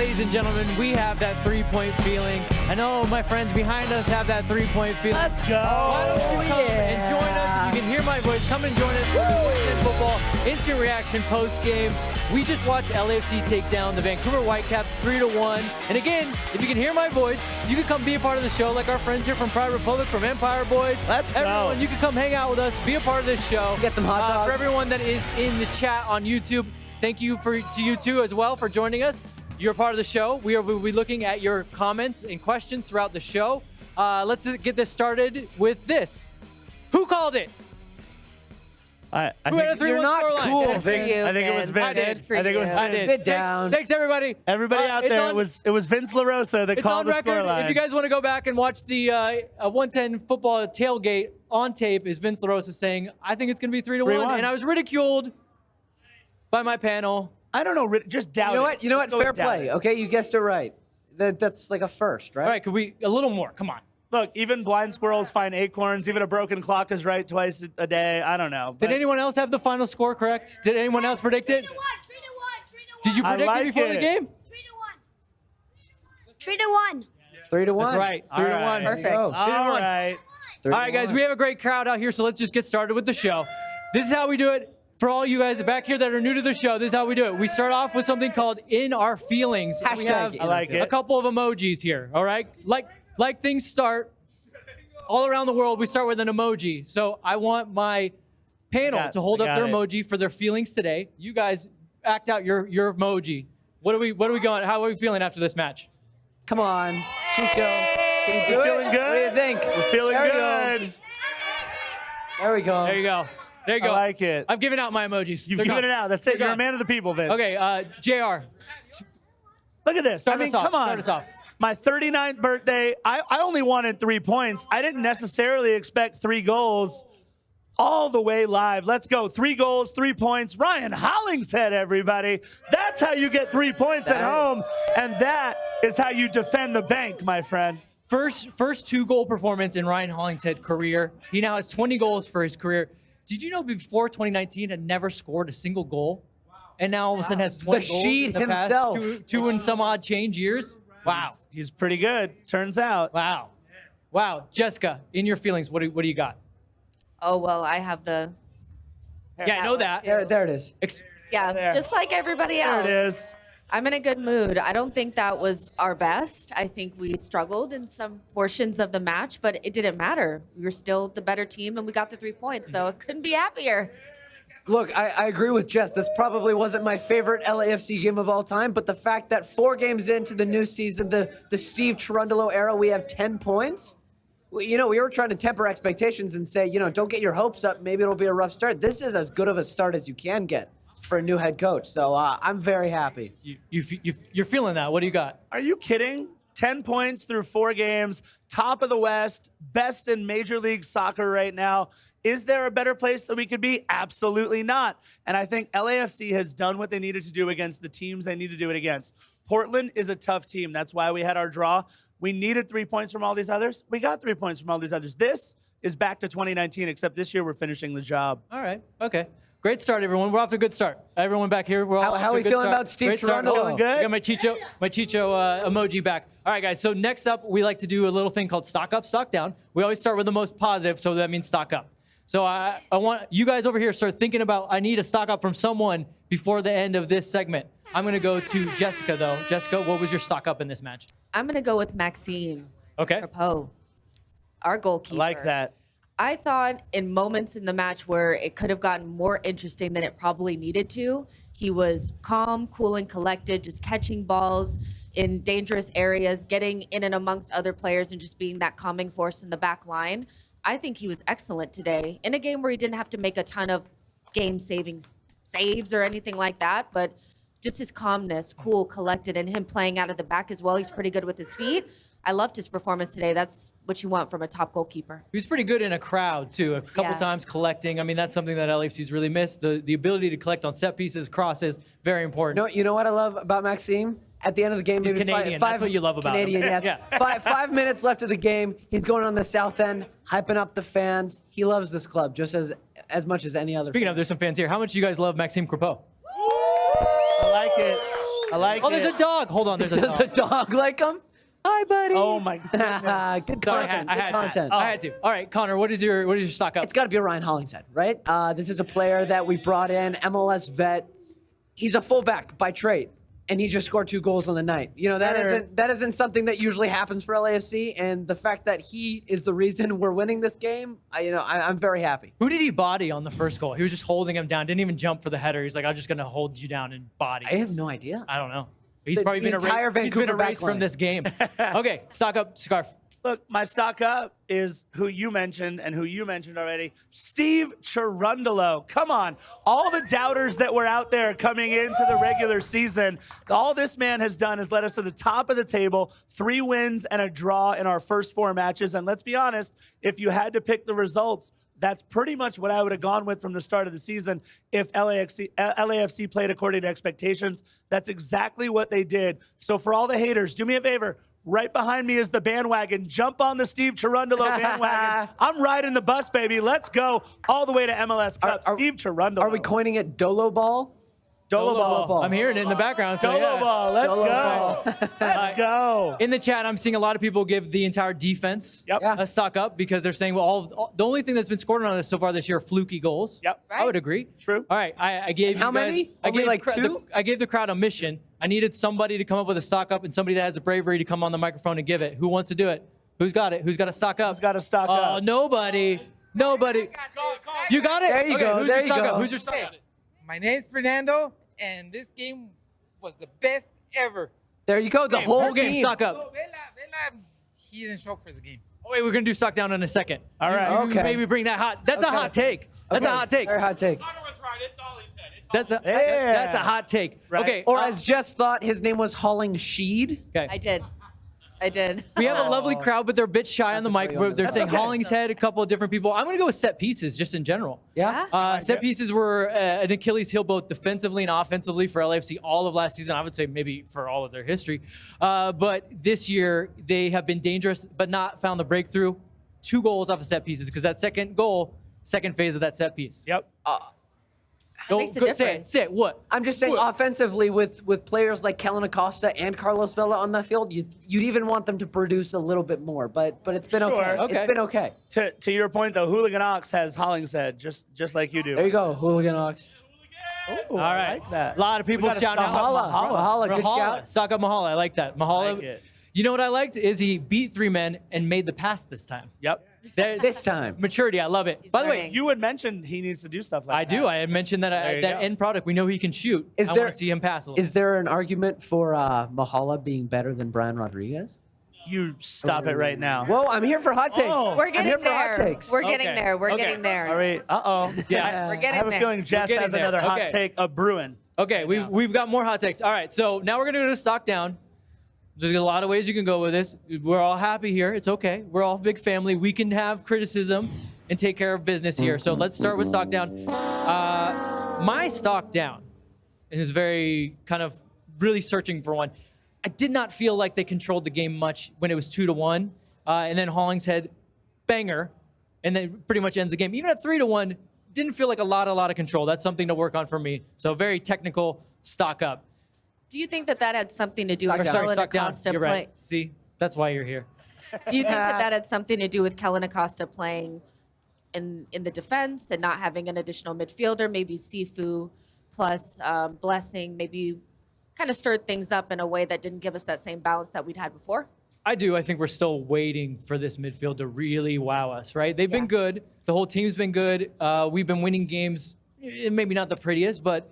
ladies and gentlemen, we have that three-point feeling. I know my friends behind us have that three-point feeling. Let's go. Why don't you come and join us? If you can hear my voice, come and join us for the Weekend Football Instant Reaction post-game. We just watched LAFC take down the Vancouver Whitecaps 3-1. And again, if you can hear my voice, you can come be a part of the show like our friends here from Pride Republic, from Empire Boys. Let's go. Everyone, you can come hang out with us, be a part of this show. Get some hot dogs. For everyone that is in the chat on YouTube, thank you to you too as well for joining us. You're a part of the show. We'll be looking at your comments and questions throughout the show. Let's get this started with this. Who called it? I Who had a 3-1 you're not scoreline? cool. I think it was Vince. I did. I think it was Vince. I did. Sit down. Thanks everybody. Everybody out there, it was Vince LaRosa that It's called on the record. scoreline. If you guys want to go back and watch the 110 football tailgate on tape, is Vince LaRosa saying, I think it's going to be 3-1. 3-1. And I was ridiculed by my panel. I don't know, just doubt it. You know what? Just go Fair doubt play. it. Okay, you guessed it right. That's like a first, right? All right, could we, a little more, come on. Look, even blind squirrels find acorns. Even a broken clock is right twice a day. I don't know. Did anyone else have the final score correct? Did anyone else predict it? 3-1. Did you predict like it before the it. game? 3-1. 3-1. That's right, 3-1. right. Perfect. All right. All right, guys, we have a great crowd out here, so let's just get started with the show. This is how we do it. For all you guys back here that are new to the show, this is how we do it. We start off with something called In Our Feelings. And we have Hashtag I like a it. couple of emojis here, all right? Like things start all around the world, we start with an emoji. So I want my panel to hold up their emoji for their feelings today. You guys act out your emoji. What are we going? How are we feeling after this match? Come on, Chicho. Can you do Feeling it? good? What do you think? We're feeling There we good. There we go. There you go. There you go. I like it. I've given out my emojis. You've They're given gone. it out. That's it. They're You're a gone. man of the people, Vince. Okay, JR, Look at this. Start I mean, us off. come on. Start us off. My 39th birthday, I only wanted 3 points. I didn't necessarily expect 3 goals all the way live. Let's go. 3 goals, 3 points. Ryan Hollingshead, everybody. That's how you get 3 points at home. And that is how you defend the bank, my friend. First 2-goal performance in Ryan Hollingshead's career. He now has 20 goals for his career. Did you know before 2019 had never scored a single goal? And now all of a sudden has 20 The goals Sheed in the past himself. two and some odd change years? Wow. He's pretty good, turns out. Wow. Wow. Jessica, in your feelings, what do you got? Oh, well, I have the, Yeah, I know that. There it is. yeah, There. just like everybody There else. it is. I'm in a good mood. I don't think that was our best. I think we struggled in some portions of the match, but it didn't matter. We were still the better team, and we got the 3 points, so I couldn't be happier. Look, I agree with Jess. This probably wasn't my favorite LAFC game of all time, but the fact that 4 games into the new season, the Steve Cherundolo era, we have 10 points. We were trying to temper expectations and say, don't get your hopes up. Maybe it'll be a rough start. This is as good of a start as you can get for a new head coach. So I'm very happy. You're feeling that. What do you got? Are you kidding? 10 points through 4 games, top of the West, best in Major League Soccer right now. Is there a better place that we could be? Absolutely not. And I think LAFC has done what they needed to do against the teams they need to do it against. Portland is a tough team. That's why we had our draw. We needed 3 points from all these others. We got 3 points from all these others. This is back to 2019, except this year we're finishing the job. All right. Okay. Great start, everyone. We're off to a good start. Everyone back here, we're all How off to are a we good feeling start. about Steve Great start. Cherundolo? Feeling good? I got my Chicho emoji back. All right, guys. So next up, we like to do a little thing called stock up, stock down. We always start with the most positive, so that means stock up. So I want you guys over here start thinking about, I need a stock up from someone before the end of this segment. I'm going to go to Jessica, though. Jessica, what was your stock up in this match? I'm going to go with Maxime Okay. Crepeau, our goalkeeper. I like that. I thought in moments in the match where it could have gotten more interesting than it probably needed to, he was calm, cool, and collected, just catching balls in dangerous areas, getting in and amongst other players, and just being that calming force in the back line. I think he was excellent today in a game where he didn't have to make a ton of game-saving saves or anything like that, but just his calmness, cool, collected, and him playing out of the back as well. He's pretty good with his feet. I loved his performance today. That's what you want from a top goalkeeper. He was pretty good in a crowd, too. A couple Yeah. times collecting. I mean, that's something that LAFC's really missed. The ability to collect on set pieces, crosses, very important. You know what I love about Maxime? At the end of the game, He's maybe Canadian. five, That's what you love about him. Canadian, yes. Yeah. 5 minutes left of the game. He's going on the south end, hyping up the fans. He loves this club just as much as any other. Speaking of, there's some fans here. How much do you guys love Maxime Crepeau? I like it. I like Oh, it. there's a dog. Hold on, there's a Does dog. the dog like him? Hi, buddy. Oh my goodness. Good Sorry, content. I Good had content. to. I had to. All right, Connor, what is your stock up? It's got to be Ryan Hollingshead, right? This is a player that we brought in, MLS vet. He's a fullback by trade, and he just scored 2 goals on the night. You know, that isn't something that usually happens for LAFC, and the fact that he is the reason we're winning this game, I'm very happy. Who did he body on the first goal? He was just holding him down. Didn't even jump for the header. He's like, I'm just gonna hold you down and body. I have no idea. I don't know. He's The probably been entire erased. He's been Vancouver erased from backline. this game. Okay, stock up, Scarf. Look, my stock up is who you mentioned and who you mentioned already, Steve Cherundolo. Come on. All the doubters that were out there coming into the regular season, all this man has done is led us to the top of the table, 3 wins and a draw in our first 4 matches. And let's be honest, if you had to pick the results, that's pretty much what I would have gone with from the start of the season if LAFC played according to expectations. That's exactly what they did. So for all the haters, do me a favor. Right behind me is the bandwagon. Jump on the Steve Cherundolo bandwagon. I'm riding the bus, baby. Let's go all the way to MLS Cup. Steve Cherundolo. Are we coining it Dolo Ball? Dolo ball. I'm hearing it in the background. So Dolo yeah. ball. Let's Dolo go. Let's go. In the chat, I'm seeing a lot of people give the entire defense Yep. Yeah. a stock up because they're saying, well, the only thing that's been scored on us so far this year are fluky goals. Yep. I would agree. True. All right, I gave How you guys, many? I Only gave like the, 2? I gave the crowd a mission. I needed somebody to come up with a stock up and somebody that has the bravery to come on the microphone and give it. Who wants to do it? Who's got it? Who's got a stock up? Who's got a stock Oh, up? nobody. Nobody. You got it? There you Okay, go, Who's there your you stock go. up? Who's your stock up? My name's Fernando, and this game was the best ever. There you go. The whole game, team. stock up. Oh, Vela, he didn't show up for the game. Oh, wait, we're going to do stock down in a second. All right. You Okay. maybe bring that hot. That's a Okay. hot take. That's a Okay, hot take. Very hot take. That's a Yeah. that's a hot take. Right. Okay. Or as Jess thought, his name was Hollingsheed. okay. I did. We have a lovely crowd, but they're a bit shy on the mic. They're saying okay. Hollingshead, a couple of different people. I'm going to go with set pieces just in general. Yeah. Set pieces were an Achilles heel both defensively and offensively for LAFC all of last season. I would say maybe for all of their history. But this year, they have been dangerous, but not found the breakthrough. 2 goals off of set pieces because that second goal, second phase of that set piece. Yep. Go, makes a go, difference. Say it. What? I'm just saying, offensively, with players like Kellen Acosta and Carlos Vela on the field, you'd even want them to produce a little bit more. But it's been Sure. okay. Okay. It's been okay. To your point, though, Hooligan Ox has Hollingshead, just like you do. There you go, Hooligan Ox. Ooh, All I right. like that. A lot of people We gotta shouting stock out. up Mahala, good shout. Stock up Mahala. I like that. Mahala. Like it. You know what I liked is he beat 3 men and made the pass this time. Yep. This time. Maturity. I love it. By the way, learning. You had mentioned he needs to do stuff like I that. do. I had mentioned that There you that go. end product. We know he can shoot. Is I there- want to see him pass a little. Is there an argument for Mahala being better than Brian Rodriguez? You stop it right now. Well, I'm here for hot takes. Oh. We're I'm getting here for hot there. takes. We're getting Okay. there. We're Okay. getting there. All right. Uh-oh. Yeah. We're I getting have a there. feeling Jess getting has there. another hot Okay. take of Bruin. Okay, we've got more hot takes. All right, so now we're gonna go to stock down. There's a lot of ways you can go with this. We're all happy here. It's okay. We're all a big family. We can have criticism and take care of business here. So let's start with stock down. My stock down is very kind of really searching for one. I did not feel like they controlled the game much when it was 2-1, and then Hollingshead banger, and then pretty much ends the game. Even at 3-1, didn't feel like a lot of control. That's something to work on for me. So very technical stock up. Do you think that had something to do with Sorry, Kellen stock down. Acosta You're play? right. See, that's why you're here. Do you think that had something to do with Kellen Acosta playing in the defense and not having an additional midfielder? Maybe Sifu plus Blessing maybe kind of stirred things up in a way that didn't give us that same balance that we'd had before? I do. I think we're still waiting for this midfield to really wow us, right? They've been good. The whole team's been good. We've been winning games, maybe not the prettiest, but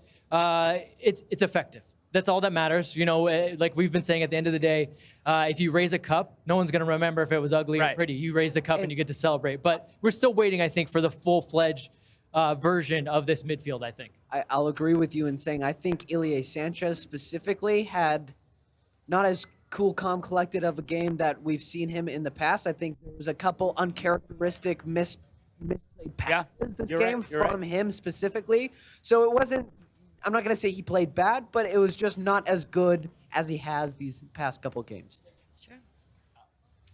it's effective. That's all that matters. You know, like we've been saying at the end of the day, if you raise a cup, no one's going to remember if it was ugly or Right. pretty. You raise the cup and you get to celebrate. But we're still waiting, I think, for the full-fledged version of this midfield, I think. I'll agree with you in saying I think Ilie Sanchez specifically had not as cool, calm, collected of a game that we've seen him in the past. I think there was a couple uncharacteristic misplayed passes this You're game right. You're from him specifically. So it wasn't, I'm not going to say he played bad, but it was just not as good as he has these past couple games. Sure.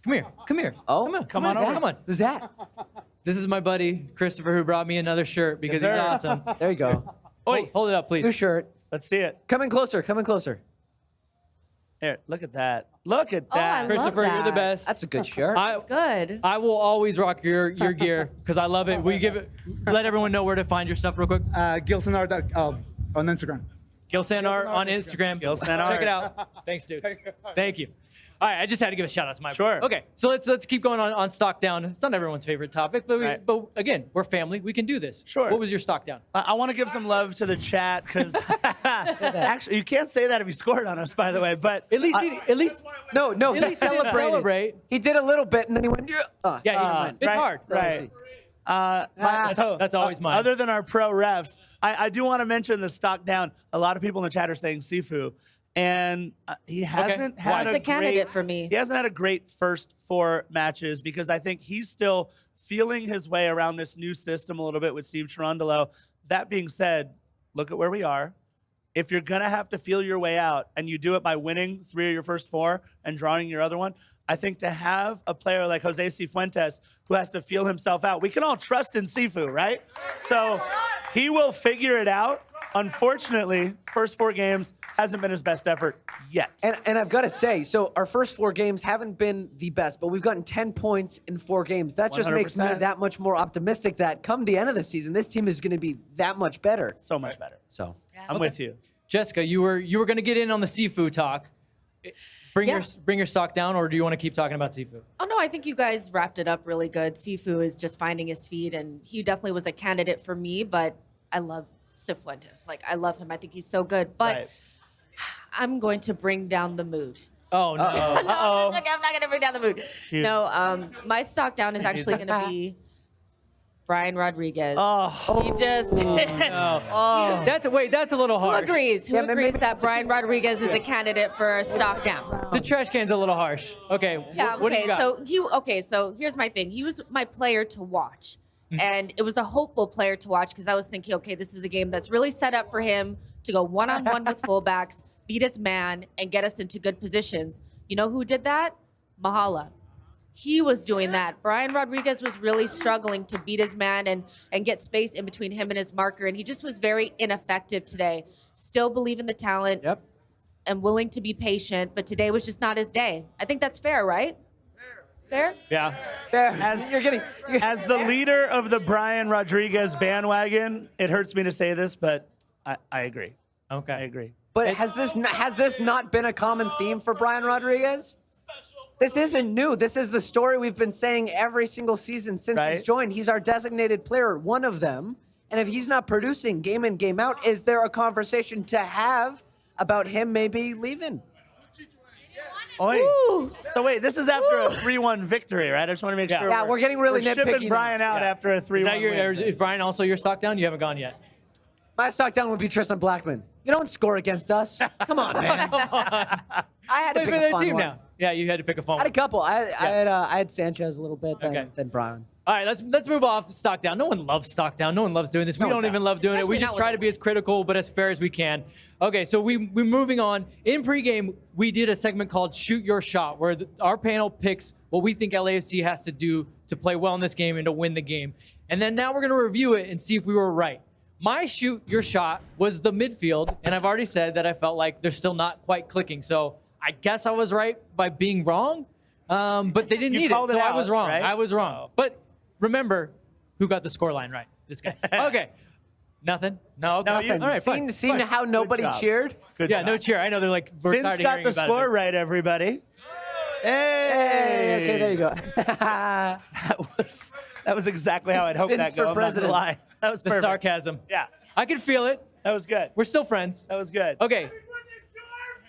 Come here. Come here. Oh, Come on. who's that? Come on. Who's that? This is my buddy, Christopher, who brought me another shirt because Yes, he's sir. awesome. There you go. Oi, Hold it up, please. New shirt. let's see it. Come in closer. Come in closer. Here, look at that. Look at Oh, I that. love Christopher, you're the that. best. That's a good shirt. I, Good. I will always rock your gear because I love it. We give it. Let everyone know where to find your stuff real quick. Gilsonar on Instagram. Gil Sanar on Instagram. Gil Sanar. Check it out. Thanks, dude. Thank you. All right, I just had to give a shout out to my Sure. Okay, so let's keep going on stock down. It's not everyone's favorite topic, but Right. but again, we're family. We can do this. Sure. What was your stock down? I want to give some love to the chat because actually, you can't say that if you scored on us, by the way. But At least No, he least he didn't celebrated. celebrate. He did a little bit, and then he went, yeah. Yeah, he went. It's right, hard. Right. That's always mine. Other than our pro refs, I do want to mention the stock down. A lot of people in the chat are saying Sifu, and he hasn't had He's a candidate for me. He hasn't had a great first 4 matches because I think he's still feeling his way around this new system a little bit with Steve Cherundolo. That being said, look at where we are. If you're going to have to feel your way out and you do it by winning 3 of your first 4 and drawing your other one, I think to have a player like Jose Cifuentes who has to feel himself out, we can all trust in Sifu, right? So he will figure it out. Unfortunately, first 4 games hasn't been his best effort yet. And I've got to say, so our first 4 games haven't been the best, but we've gotten 10 points in 4 games. That just makes me 100%. that much more optimistic that come the end of the season, this team is going to be that much better. So much better. So I'm with you. Jessica, you were going to get in on the Sifu talk. Bring your stock down, or do you want to keep talking about Sifu? Oh, no, I think you guys wrapped it up really good. Sifu is just finding his feet, and he definitely was a candidate for me, but I love Cifuentes. Like, I love him. I think he's so good. But Right. I'm going to bring down the mood. Oh no. No, I'm not going to bring down the mood. Shoot. No, my stock down is actually going to be Brian Rodriguez. Oh, He just Oh, that's a little Who harsh. agrees? Who Yeah, agrees maybe- that Brian Rodriguez is a candidate for a stock down? The trash can's a little harsh. Okay. Yeah. What do Okay. you got? So here's my thing. He was my player to watch, and it was a hopeful player to watch because I was thinking, okay, this is a game that's really set up for him to go one-on-one with fullbacks, beat his man, and get us into good positions. You know who did that? Mahala. He was doing that. Brian Rodriguez was really struggling to beat his man and get space in between him and his marker, and he just was very ineffective today. Still believe in the talent. Yep. And willing to be patient, but today was just not his day. I think that's fair, right? Fair? Yeah. fair. As the leader of the Brian Rodriguez bandwagon, it hurts me to say this, but I agree. Okay. I agree. But has this not been a common theme for Brian Rodriguez? This isn't new. This is the story we've been saying every single season since he's Right. joined. He's our designated player, one of them. And if he's not producing game in, game out, is there a conversation to have about him maybe leaving? Oi. Ooh. So wait, this is after a 3-1 victory, right? I just want to make sure. Yeah, we're getting really we're shipping nitpicky now. Brian out Yeah. after a 3-1 Is that win. is Brian also your stock down? You haven't gone yet. My stock down would be Tristan Blackman. You don't score against us. Come on, man. I had to Play pick for a the fun team one. now. Yeah, you had to pick a phone. I had a couple. I had Sanchez a little bit, Okay. then Brian. All right, let's move off stock down. No one loves stock down. No one loves doing this. We No one don't even does. love doing it. We Especially just not try with to be as critical but as fair as we can. Okay, so we're moving on. In pregame, we did a segment called Shoot Your Shot, where our panel picks what we think LAFC has to do to play well in this game and to win the game. And then now we're going to review it and see if we were right. My Shoot Your Shot was the midfield, and I've already said that I felt like they're still not quite clicking. So I guess I was right by being wrong, but they didn't You need it, called so it I was out, wrong. right? I was wrong. Oh. But remember who got the scoreline right. This guy. Okay. Nothing? No? Okay. No, you- All right, fine. Seen Fine. how nobody job. cheered? Good Yeah, job. no cheer. I know they're like, we're Vince tired of got hearing the about score it. right, everybody. Hey! Hey, okay, there you go. That was exactly how I'd hoped Vince that go. for I'm not gonna president. lie. That was The perfect. sarcasm. Yeah, I can feel it. that was good. We're still friends. That was good. Okay.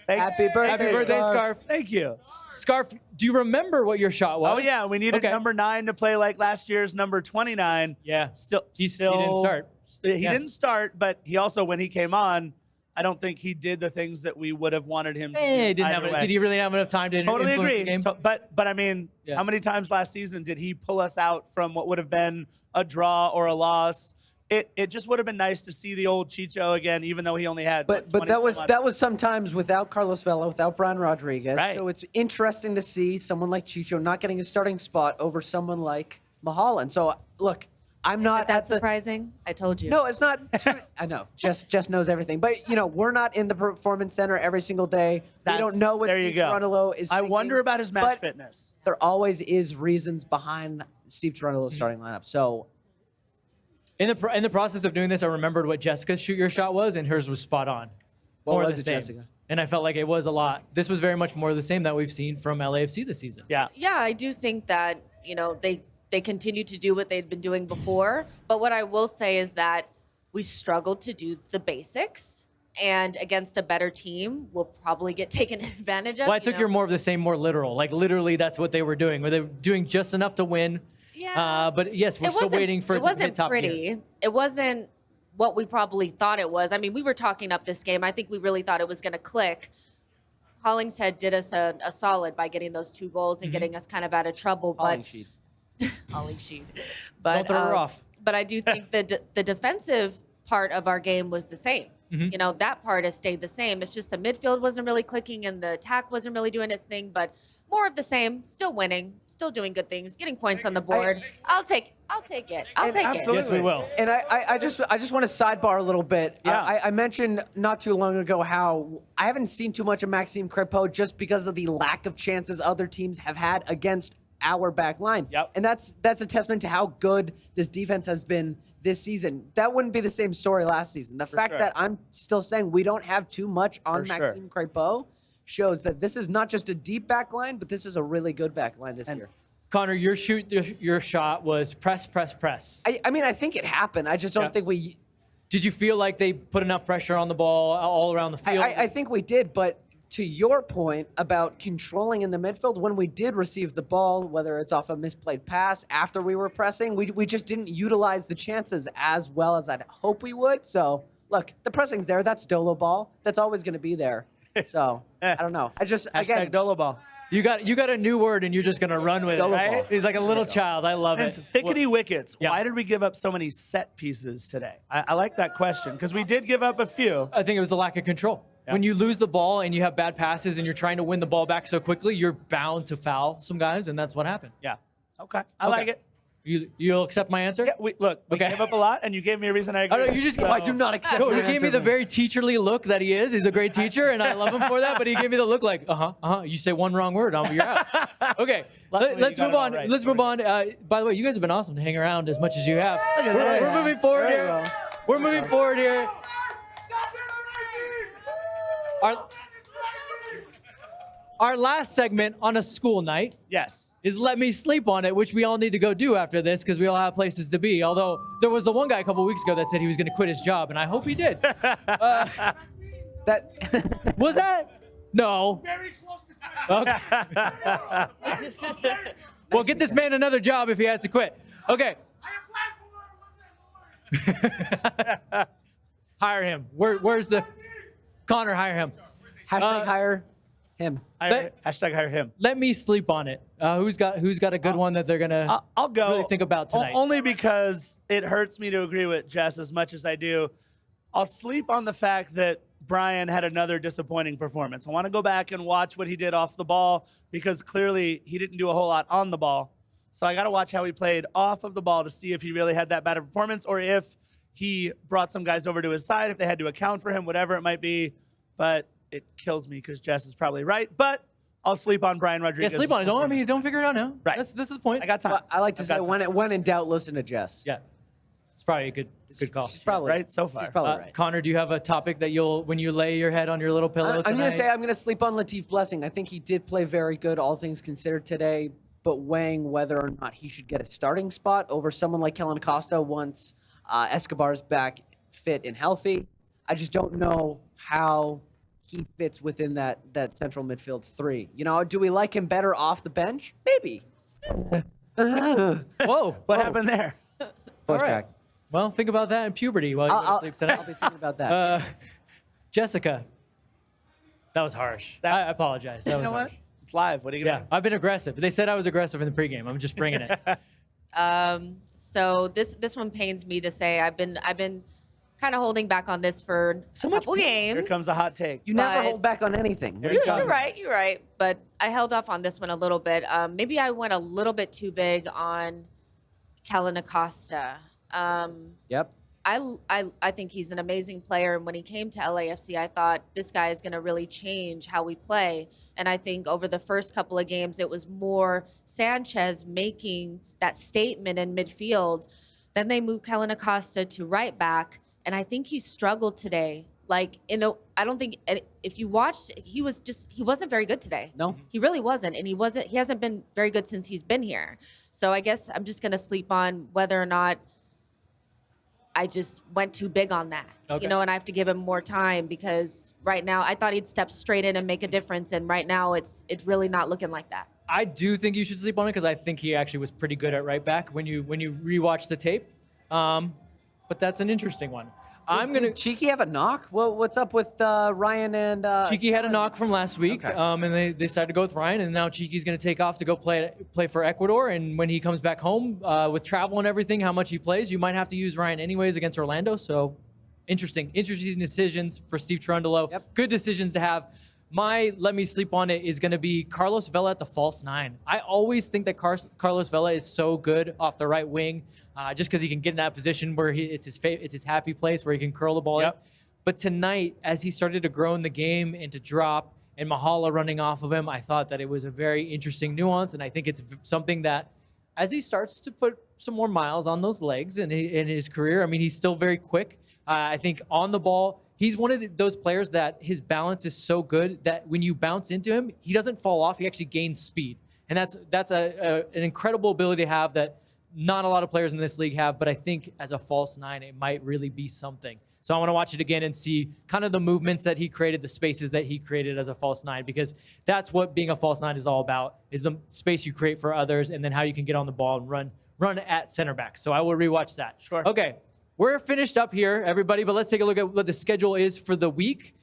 Happy birthday, Happy birthday, Scarf. Thank you. Scarf, do you remember what your shot was? Oh yeah, we needed Okay. number 9 to play like last year's number 29. Yeah. Still, He didn't start. He Yeah. didn't start, but he also, when he came on, I don't think he did the things that we would have wanted him to do. Did either way. he really have enough time to Totally influence agree. the game? But I mean, Yeah. how many times last season did he pull us out from what would have been a draw or a loss? It just would have been nice to see the old Chicho again, even though he only had. But 20 that was some odd- that was sometimes without Carlos Vela, without Brian Rodriguez. Right. So it's interesting to see someone like Chicho not getting a starting spot over someone like Mahala. And so look, I'm not That's at the. surprising. I told you. No, it's not. I know. Jess knows everything, but we're not in the performance center every single day. We don't know what there you Steve go. Cherundolo is. I thinking, wonder about his match but fitness. There always is reasons behind Steve Cherundolo's starting lineup. So In the process of doing this, I remembered what Jessica's shoot your shot was, and hers was spot on. What More was the it, same. Jessica? And I felt like it was a lot. This was very much more of the same that we've seen from LAFC this season. Yeah. Yeah, I do think that, they continue to do what they'd been doing before. But what I will say is that we struggled to do the basics. And against a better team, we'll probably get taken advantage of. Well, I took your more of the same, more literal. Like, literally, that's what they were doing. Were they doing just enough to win? Yeah. But yes, we're still waiting for it to hit top pretty. gear. It wasn't what we probably thought it was. I mean, we were talking up this game. I think we really thought it was going to click. Hollingshead did us a solid by getting those 2 goals and getting us kind of out of trouble. But Hollingshead. But Don't throw her off. But I do think the defensive part of our game was the same. That part has stayed the same. It's just the midfield wasn't really clicking and the attack wasn't really doing its thing. But more of the same. Still winning. Still doing good things. Getting points on the board. I'll take it. I'll take it. Absolutely. Yes, we will. And I just want to sidebar a little bit. Yeah. I mentioned not too long ago how I haven't seen too much of Maxime Crépeau just because of the lack of chances other teams have had against our back line. Yep. And that's a testament to how good this defense has been this season. That wouldn't be the same story last season. The fact sure. that I'm still saying we don't have too much on For sure. Maxime Crépeau shows that this is not just a deep back line, but this is a really good back line this year. Connor, your shot was press. I mean, I think it happened. I just don't think we. Did you feel like they put enough pressure on the ball all around the field? I think we did, but to your point about controlling in the midfield, when we did receive the ball, whether it's off a misplayed pass after we were pressing, we just didn't utilize the chances as well as I'd hope we would. So, look, the pressing's there. That's Dolo ball. That's always going to be there. So, I don't know. Hashtag Dolo ball. You got a new word, and you're just gonna run with it, Dolo right? ball. He's like a little child. I love And it. thickety wickets. Yeah. Why did we give up so many set pieces today? I like that question because we did give up a few. I think it was the lack of control. Yeah. When you lose the ball and you have bad passes and you're trying to win the ball back so quickly, you're bound to foul some guys, and that's what happened. Yeah. Okay. I like it. You'll accept my answer? Yeah. We Okay. gave up a lot, and you gave me a reason I agree. Oh, no, you just I do not accept No, your he gave me answer, the very teacherly look that he is. He's a great teacher, and I love him for that. But he gave me the look like, You say one wrong word, you're out. Okay, Luckily, let's you got move it all on. right. Let's move on. By the way, you guys have been awesome to hang around as much as you have. We're moving forward There you here. go. We're moving forward here. Our last segment on a school night Yes. is Let Me Sleep on It, which we all need to go do after this because we all have places to be. Although there was the one guy a couple weeks ago that said he was going to quit his job, and I hope he did. That Was that? No. Very close to Okay. Well, get this man another job if he has to quit. Okay. Hire him. Where's the Connor? Hire him. hashtag hire him. Hashtag hire him. Let me sleep on it. Who's got a good one that they're gonna I'll go. really think about tonight? Only because it hurts me to agree with Jess as much as I do. I'll sleep on the fact that Brian had another disappointing performance. I want to go back and watch what he did off the ball because clearly he didn't do a whole lot on the ball. So I got to watch how he played off of the ball to see if he really had that bad of a performance or if he brought some guys over to his side, if they had to account for him, whatever it might be. But it kills me because Jess is probably right. But I'll sleep on Brian Yeah, Rodriguez. sleep on it. Don't figure it out now. Right. This is the point. I got time. Well, I like to I've say got time. when in doubt, listen to Jess. Yeah. It's probably a good call. She's probably right so far. She's probably right. Connor, do you have a topic that when you lay your head on your little pillow I'm tonight? going to say I'm going to sleep on Latif Blessing. I think he did play very good, all things considered today, but weighing whether or not he should get a starting spot over someone like Kellen Acosta once Escobar's back fit and healthy. I just don't know how he fits within that central midfield three. Do we like him better off the bench? Maybe. Whoa. What happened there? All Post right. track. Well, think about that in puberty while you go to sleep I'll tonight. be thinking about that. Jessica. That was harsh. I apologize. That You was know what? harsh. It's live. What are you Yeah, going to I've been aggressive. They said I was aggressive in the pregame. I'm just bringing it. So this one pains me to say. I've been kind of holding back on this for a couple games. Here comes a hot take. You never but- hold back on anything. What are You're you talking about? You're right. But I held off on this one a little bit. Maybe I went a little bit too big on Kellen Acosta. Yep. I think he's an amazing player. And when he came to LAFC, I thought this guy is going to really change how we play. And I think over the first couple of games, it was more Sanchez making that statement in midfield. Then they moved Kellen Acosta to right back. And I think he struggled today. Like, I don't think if you watched, he wasn't very good today. No. He really wasn't. And he hasn't been very good since he's been here. So I guess I'm just going to sleep on whether or not I just went too big on that, Okay. and I have to give him more time because right now I thought he'd step straight in and make a difference. And right now it's really not looking like that. I do think you should sleep on it because I think he actually was pretty good at right back when you rewatch the tape. But that's an interesting one. Did Cheeky have a knock? What's up with Ryan and Cheeky had a knock from last week, Okay. and they decided to go with Ryan, and now Cheeky's going to take off to go play for Ecuador. And when he comes back home with travel and everything, how much he plays, you might have to use Ryan anyways against Orlando. So interesting decisions for Steve Cherundolo. Yep. Good decisions to have. My let me sleep on it is going to be Carlos Vela at the false nine. I always think that Carlos Vela is so good off the right wing. Just because he can get in that position where it's his happy place where he can curl the ball. Yep. But tonight, as he started to grow in the game and to drop, and Mahala running off of him, I thought that it was a very interesting nuance, and I think it's something that, as he starts to put some more miles on those legs in his career, I mean, he's still very quick. I think on the ball, he's one of those players that his balance is so good that when you bounce into him, he doesn't fall off. He actually gains speed, and that's an incredible ability to have that not a lot of players in this league have, but I think as a false nine, it might really be something. So I want to watch it again and see kind of the movements that he created, the spaces that he created as a false nine, because that's what being a false nine is all about, is the space you create for others and then how you can get on the ball and run at center back. So I will rewatch that. Sure. Okay, we're finished up here, everybody, but let's take a look at what the schedule is for the week.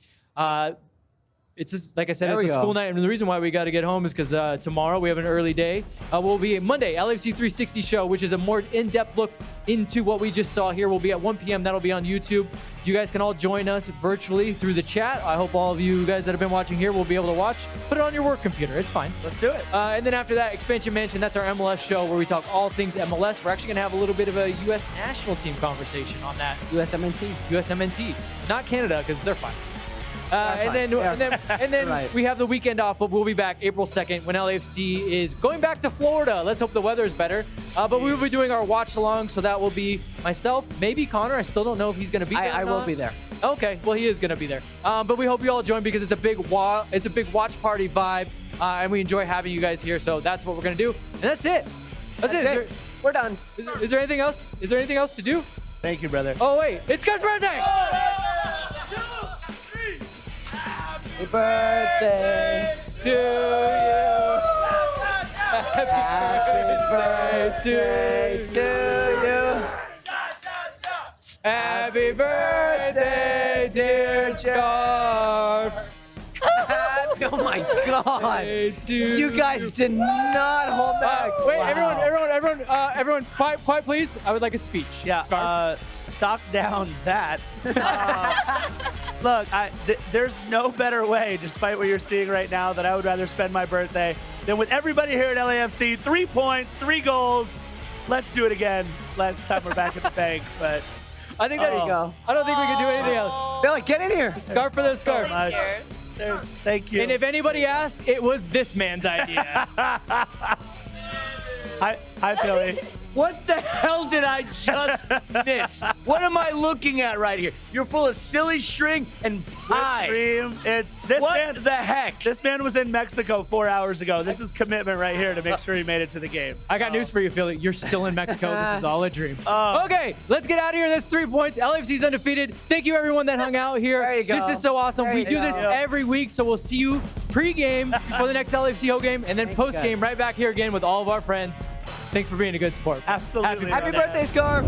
It's just, like I said, There it's we a go. school night, and the reason why we got to get home is because tomorrow we have an early day. Will be Monday, LAFC 360 show, which is a more in-depth look into what we just saw here. We'll be at 1 p.m. That'll be on YouTube. You guys can all join us virtually through the chat. I hope all of you guys that have been watching here will be able to watch. Put it on your work computer. It's fine. Let's do it. And then after that, Expansion Mansion, that's our MLS show where we talk all things MLS. We're actually going to have a little bit of a U.S. national team conversation on that. USMNT. Not Canada, because they're fine. And then Right. we have the weekend off, but we'll be back April 2nd when LAFC is going back to Florida. Let's hope the weather is better. But we will be doing our watch along, so that will be myself, maybe Connor. I still don't know if he's going to be there. I or will not. be there. Okay, well he is going to be there. But we hope you all join because it's a big watch party vibe, and we enjoy having you guys here. So that's what we're going to do, and that's it. That's it. We're done. Is there anything else? Is there anything else to do? Thank you, brother. Oh wait, it's Scott's birthday. Happy birthday To you. Happy birthday to you. Happy birthday, dear Scarf. Oh my God! To You guys did not hold back. Wait, Wow. everyone, quiet, please. I would like a speech. Yeah, Scarf. stock down that. Look, there's no better way, despite what you're seeing right now, that I would rather spend my birthday than with everybody here at LAFC. 3 points, 3 goals. Let's do it again next time we're back at the bank. But I think There you go. I don't think we can do anything else. Billy, get in here. Scarf for the scarf. thank you. And if anybody asks, it was this man's idea. Hi, Philly. What the hell did I just miss? What am I looking at right here? You're full of silly string and pie. Dream. It's this What man. the heck? This man was in Mexico 4 hours ago. This is commitment right here to make sure he made it to the games. I got news for you, Philly. You're still in Mexico. This is all a dream. Okay, let's get out of here. That's 3 points. LAFC's undefeated. Thank you, everyone that hung out here. There you go. This is so awesome. There We you do this go. every week, so we'll see you pre-game before the next LAFC home game, and then Thank you, post-game guys. right back here again with all of our friends. Thanks for being a good sport. Absolutely. Happy brother. birthday, Scarf.